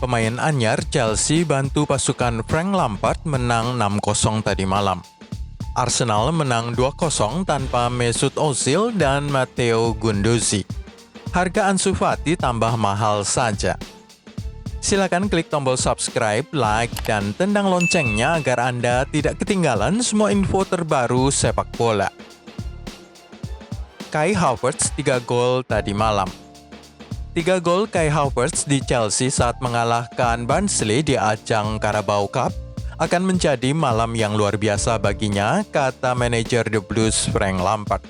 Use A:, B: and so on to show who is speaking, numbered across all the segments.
A: pemain anyar, Chelsea bantu pasukan Frank Lampard menang 6-0 tadi malam. Arsenal menang 2-0 tanpa Mesut Ozil dan Matteo Guendouzi. Harga Ansu Fati tambah mahal saja. Silakan klik tombol subscribe, like, dan tendang loncengnya agar Anda tidak ketinggalan semua info terbaru sepak bola. Kai Havertz 3 gol tadi malam. 3 gol Kai Havertz di Chelsea saat mengalahkan Barnsley di ajang Carabao Cup akan menjadi malam yang luar biasa baginya, kata manajer The Blues Frank Lampard.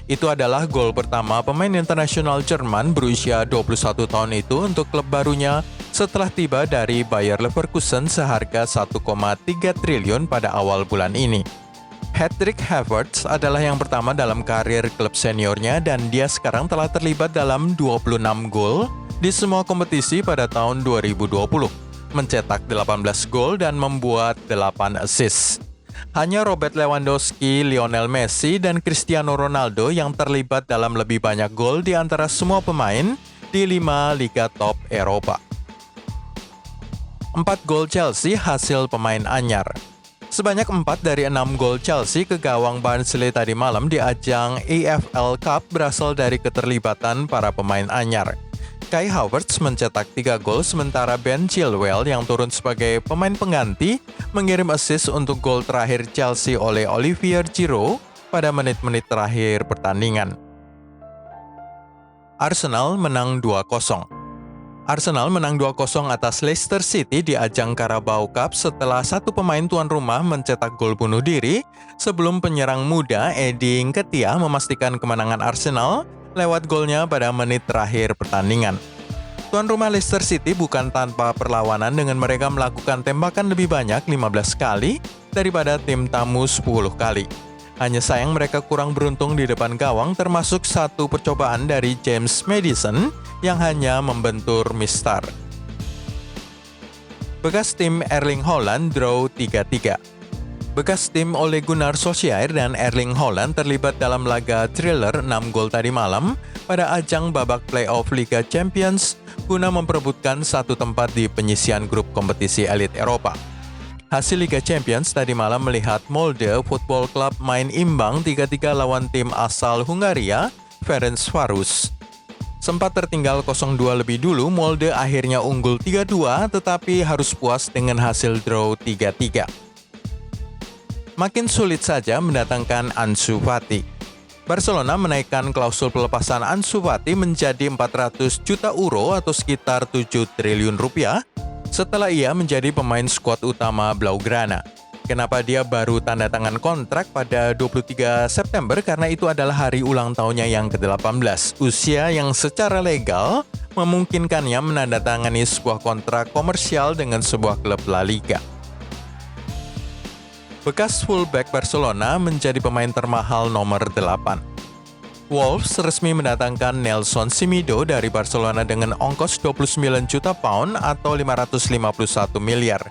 A: Itu adalah gol pertama pemain internasional Jerman berusia 21 tahun itu untuk klub barunya setelah tiba dari Bayer Leverkusen seharga 1,3 triliun pada awal bulan ini. Hat-trick Havertz adalah yang pertama dalam karir klub seniornya dan dia sekarang telah terlibat dalam 26 gol di semua kompetisi pada tahun 2020. Mencetak 18 gol dan membuat 8 assist. Hanya Robert Lewandowski, Lionel Messi, dan Cristiano Ronaldo yang terlibat dalam lebih banyak gol di antara semua pemain di 5 liga top Eropa. 4 gol Chelsea hasil pemain anyar. Sebanyak 4 dari 6 gol Chelsea ke gawang Barnsley tadi malam di ajang EFL Cup berasal dari keterlibatan para pemain anyar. Kai Havertz mencetak 3 gol sementara Ben Chilwell yang turun sebagai pemain pengganti mengirim assist untuk gol terakhir Chelsea oleh Olivier Giroud pada menit-menit terakhir pertandingan. Arsenal menang 2-0. Arsenal menang 2-0 atas Leicester City di ajang Carabao Cup setelah satu pemain tuan rumah mencetak gol bunuh diri sebelum penyerang muda Eddie Nketiah memastikan kemenangan Arsenal lewat golnya pada menit terakhir pertandingan. Tuan rumah Leicester City bukan tanpa perlawanan dengan mereka melakukan tembakan lebih banyak 15 kali daripada tim tamu 10 kali. Hanya sayang mereka kurang beruntung di depan gawang termasuk satu percobaan dari James Maddison yang hanya membentur mistar. Bekas tim Erling Haaland draw 3-3. Bekas tim Ole Gunnar Solskjaer dan Erling Haaland terlibat dalam laga thriller 6 gol tadi malam pada ajang babak playoff Liga Champions guna memperebutkan satu tempat di penyisian grup kompetisi elit Eropa. Hasil Liga Champions tadi malam melihat Molde Football Club main imbang 3-3 lawan tim asal Hungaria, Ferencváros. Sempat tertinggal 0-2 lebih dulu, Molde akhirnya unggul 3-2 tetapi harus puas dengan hasil draw 3-3. Makin sulit saja mendatangkan Ansu Fati. Barcelona menaikkan klausul pelepasan Ansu Fati menjadi 400 juta euro atau sekitar 7 triliun rupiah setelah ia menjadi pemain skuad utama Blaugrana. Kenapa dia baru tanda tangan kontrak pada 23 September? Karena itu adalah hari ulang tahunnya yang ke-18. Usia yang secara legal memungkinkannya menandatangani sebuah kontrak komersial dengan sebuah klub La Liga. Bekas fullback Barcelona menjadi pemain termahal nomor 8. Wolves resmi mendatangkan Nelson Semedo dari Barcelona dengan ongkos 29 juta pound atau 551 miliar.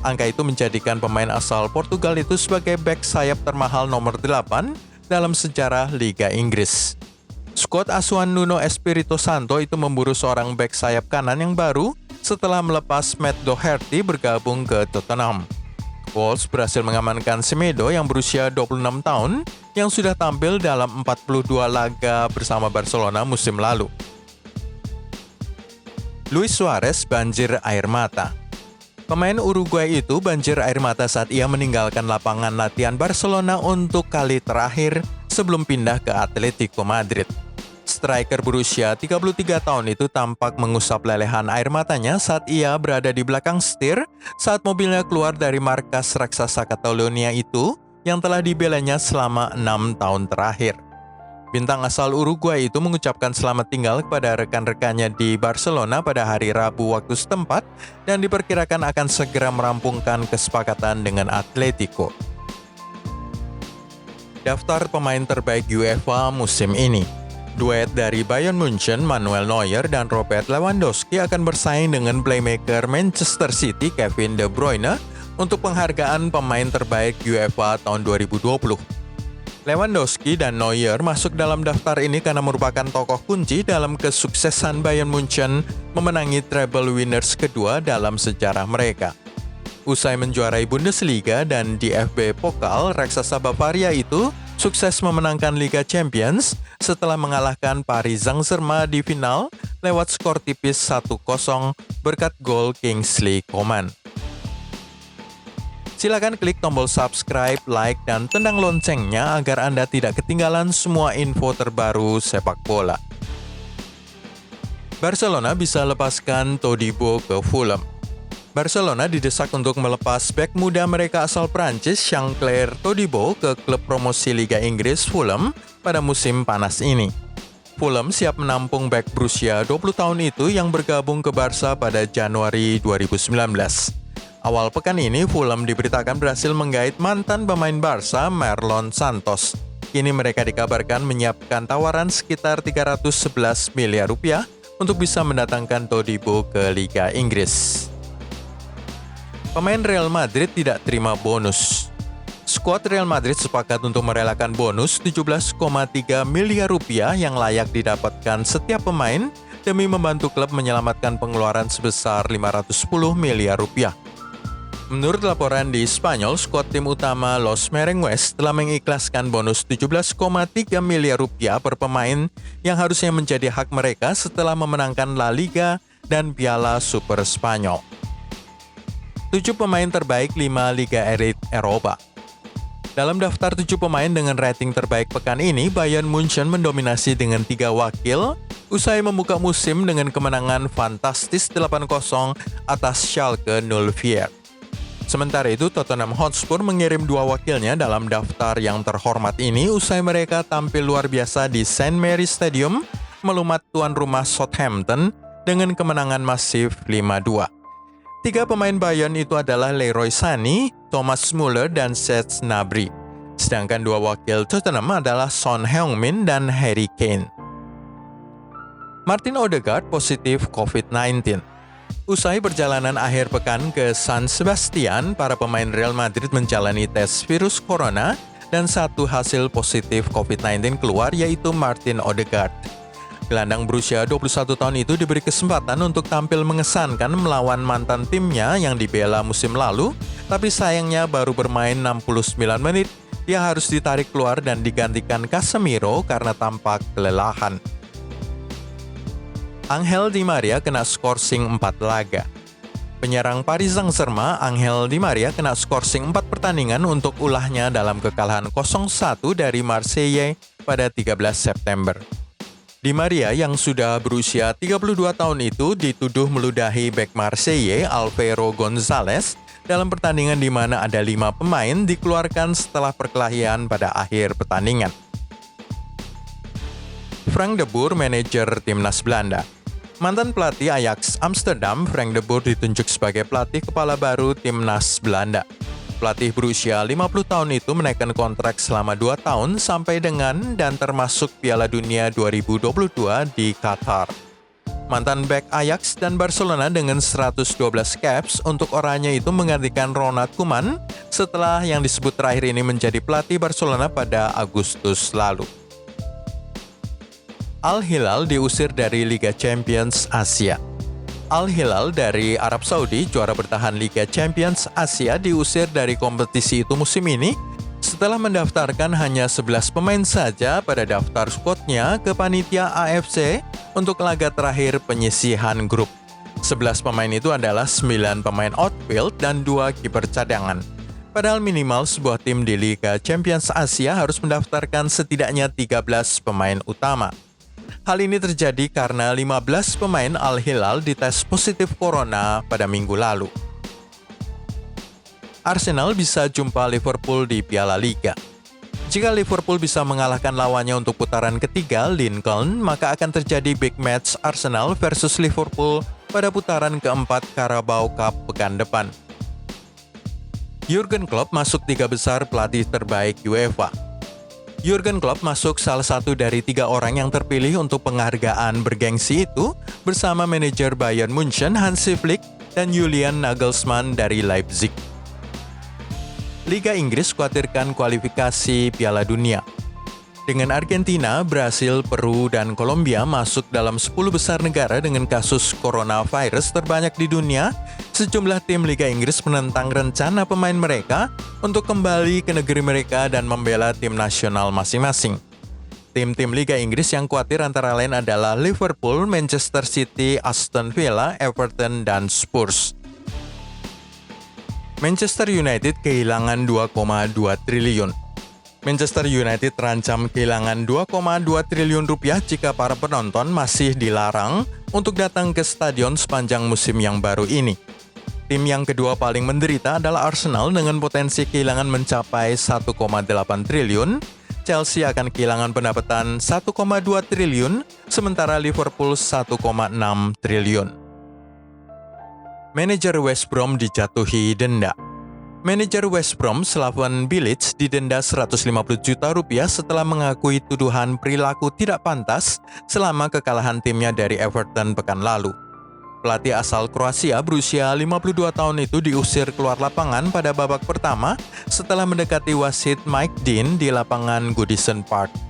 A: Angka itu menjadikan pemain asal Portugal itu sebagai bek sayap termahal nomor 8 dalam sejarah Liga Inggris. Skuad asuhan Nuno Espirito Santo itu memburu seorang bek sayap kanan yang baru setelah melepas Matt Doherty bergabung ke Tottenham. Wolves berhasil mengamankan Semedo yang berusia 26 tahun yang sudah tampil dalam 42 laga bersama Barcelona musim lalu. Luis Suarez banjir air mata. Pemain Uruguay itu banjir air mata saat ia meninggalkan lapangan latihan Barcelona untuk kali terakhir sebelum pindah ke Atletico Madrid. Striker berusia 33 tahun itu tampak mengusap lelehan air matanya saat ia berada di belakang setir saat mobilnya keluar dari markas raksasa Catalonia itu yang telah dibelanya selama 6 tahun terakhir. Bintang asal Uruguay itu mengucapkan selamat tinggal kepada rekan-rekannya di Barcelona pada hari Rabu waktu setempat dan diperkirakan akan segera merampungkan kesepakatan dengan Atletico. Daftar pemain terbaik UEFA musim ini. Duet dari Bayern Munchen, Manuel Neuer dan Robert Lewandowski akan bersaing dengan playmaker Manchester City, Kevin De Bruyne, untuk penghargaan pemain terbaik UEFA tahun 2020. Lewandowski dan Neuer masuk dalam daftar ini karena merupakan tokoh kunci dalam kesuksesan Bayern Munchen memenangi treble winners kedua dalam sejarah mereka. Usai menjuarai Bundesliga dan DFB Pokal, raksasa Bavaria itu sukses memenangkan Liga Champions setelah mengalahkan Paris Saint-Germain di final lewat skor tipis 1-0 berkat gol Kingsley Coman. Silakan klik tombol subscribe, like, dan tendang loncengnya agar Anda tidak ketinggalan semua info terbaru sepak bola. Barcelona bisa lepaskan Todibo ke Fulham. Barcelona didesak untuk melepas bek muda mereka asal Prancis Jean-Claire Todibo ke klub promosi Liga Inggris Fulham pada musim panas ini. Fulham siap menampung bek berusia 20 tahun itu yang bergabung ke Barca pada Januari 2019. Awal pekan ini, Fulham diberitakan berhasil menggait mantan pemain Barca, Marlon Santos. Kini mereka dikabarkan menyiapkan tawaran sekitar 311 miliar rupiah untuk bisa mendatangkan Todibo ke Liga Inggris. Pemain Real Madrid tidak terima bonus. Skuad Real Madrid sepakat untuk merelakan bonus 17,3 miliar rupiah yang layak didapatkan setiap pemain demi membantu klub menyelamatkan pengeluaran sebesar 510 miliar rupiah. Menurut laporan di Spanyol, skuad tim utama Los Merengues telah mengikhlaskan bonus 17,3 miliar rupiah per pemain yang harusnya menjadi hak mereka setelah memenangkan La Liga dan Piala Super Spanyol. 7 pemain terbaik 5 Liga Elit Eropa. Dalam daftar 7 pemain dengan rating terbaik pekan ini, Bayern Munchen mendominasi dengan 3 wakil usai membuka musim dengan kemenangan fantastis 8-0 atas Schalke 04. Sementara itu, Tottenham Hotspur mengirim 2 wakilnya dalam daftar yang terhormat ini usai mereka tampil luar biasa di St. Mary's Stadium melumat tuan rumah Southampton dengan kemenangan masif 5-2. 3 pemain Bayern itu adalah Leroy Sané, Thomas Müller, dan Serge Gnabry. Sedangkan 2 wakil Tottenham adalah Son Heung-min dan Harry Kane. Martin Odegaard positif COVID-19. Usai perjalanan akhir pekan ke San Sebastian, para pemain Real Madrid menjalani tes virus corona dan 1 hasil positif COVID-19 keluar, yaitu Martin Odegaard. Gelandang berusia 21 tahun itu diberi kesempatan untuk tampil mengesankan melawan mantan timnya yang dibela musim lalu, tapi sayangnya baru bermain 69 menit, dia harus ditarik keluar dan digantikan Casemiro karena tampak kelelahan. Angel Di Maria kena skorsing 4 laga. Penyerang Paris Saint-Germain, Angel Di Maria kena skorsing 4 pertandingan untuk ulahnya dalam kekalahan 0-1 dari Marseille pada 13 September. Di Maria yang sudah berusia 32 tahun itu dituduh meludahi bek Marseille, Alvaro Gonzalez, dalam pertandingan di mana ada 5 pemain dikeluarkan setelah perkelahian pada akhir pertandingan. Frank de Boer, manajer timnas Belanda. Mantan pelatih Ajax Amsterdam, Frank de Boer ditunjuk sebagai pelatih kepala baru timnas Belanda. Pelatih berusia 50 tahun itu menaikkan kontrak selama 2 tahun sampai dengan dan termasuk Piala Dunia 2022 di Qatar. Mantan bek Ajax dan Barcelona dengan 112 caps untuk orangnya itu menggantikan Ronald Koeman setelah yang disebut terakhir ini menjadi pelatih Barcelona pada Agustus lalu. Al-Hilal diusir dari Liga Champions Asia. Al-Hilal dari Arab Saudi, juara bertahan Liga Champions Asia, diusir dari kompetisi itu musim ini setelah mendaftarkan hanya 11 pemain saja pada daftar skuadnya ke panitia AFC untuk laga terakhir penyisihan grup. 11 pemain itu adalah 9 pemain outfield dan 2 kiper cadangan. Padahal minimal sebuah tim di Liga Champions Asia harus mendaftarkan setidaknya 13 pemain utama. Hal ini terjadi karena 15 pemain Al-Hilal dites positif corona pada minggu lalu. Arsenal bisa jumpa Liverpool di Piala Liga. Jika Liverpool bisa mengalahkan lawannya untuk putaran ketiga, Lincoln, maka akan terjadi big match Arsenal versus Liverpool pada putaran keempat Carabao Cup pekan depan. Jurgen Klopp masuk 3 besar pelatih terbaik UEFA. Jurgen Klopp masuk salah satu dari 3 orang yang terpilih untuk penghargaan bergengsi itu bersama manajer Bayern Munchen Hansi Flick dan Julian Nagelsmann dari Leipzig. Liga Inggris khawatirkan kualifikasi Piala Dunia. Dengan Argentina, Brasil, Peru, dan Kolombia masuk dalam 10 besar negara dengan kasus coronavirus terbanyak di dunia, sejumlah tim Liga Inggris menentang rencana pemain mereka untuk kembali ke negeri mereka dan membela tim nasional masing-masing. Tim-tim Liga Inggris yang khawatir antara lain adalah Liverpool, Manchester City, Aston Villa, Everton, dan Spurs. Manchester United kehilangan 2,2 triliun. Manchester United terancam kehilangan 2,2 triliun rupiah jika para penonton masih dilarang untuk datang ke stadion sepanjang musim yang baru ini. Tim yang kedua paling menderita adalah Arsenal dengan potensi kehilangan mencapai 1,8 triliun. Chelsea akan kehilangan pendapatan 1,2 triliun, sementara Liverpool 1,6 triliun. Manajer West Brom dijatuhi denda. Manajer West Brom, Slaven Bilic, didenda 150 juta rupiah setelah mengakui tuduhan perilaku tidak pantas selama kekalahan timnya dari Everton pekan lalu. Pelatih asal Kroasia berusia 52 tahun itu diusir keluar lapangan pada babak pertama setelah mendekati wasit Mike Dean di lapangan Goodison Park.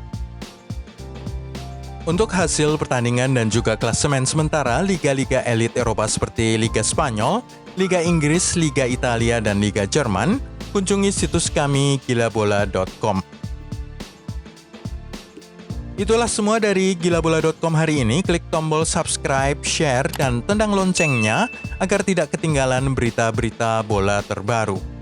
A: Untuk hasil pertandingan dan juga klasemen sementara liga-liga elit Eropa seperti Liga Spanyol, Liga Inggris, Liga Italia, dan Liga Jerman, kunjungi situs kami gilabola.com. Itulah semua dari gilabola.com hari ini. Klik tombol subscribe, share, dan tendang loncengnya agar tidak ketinggalan berita-berita bola terbaru.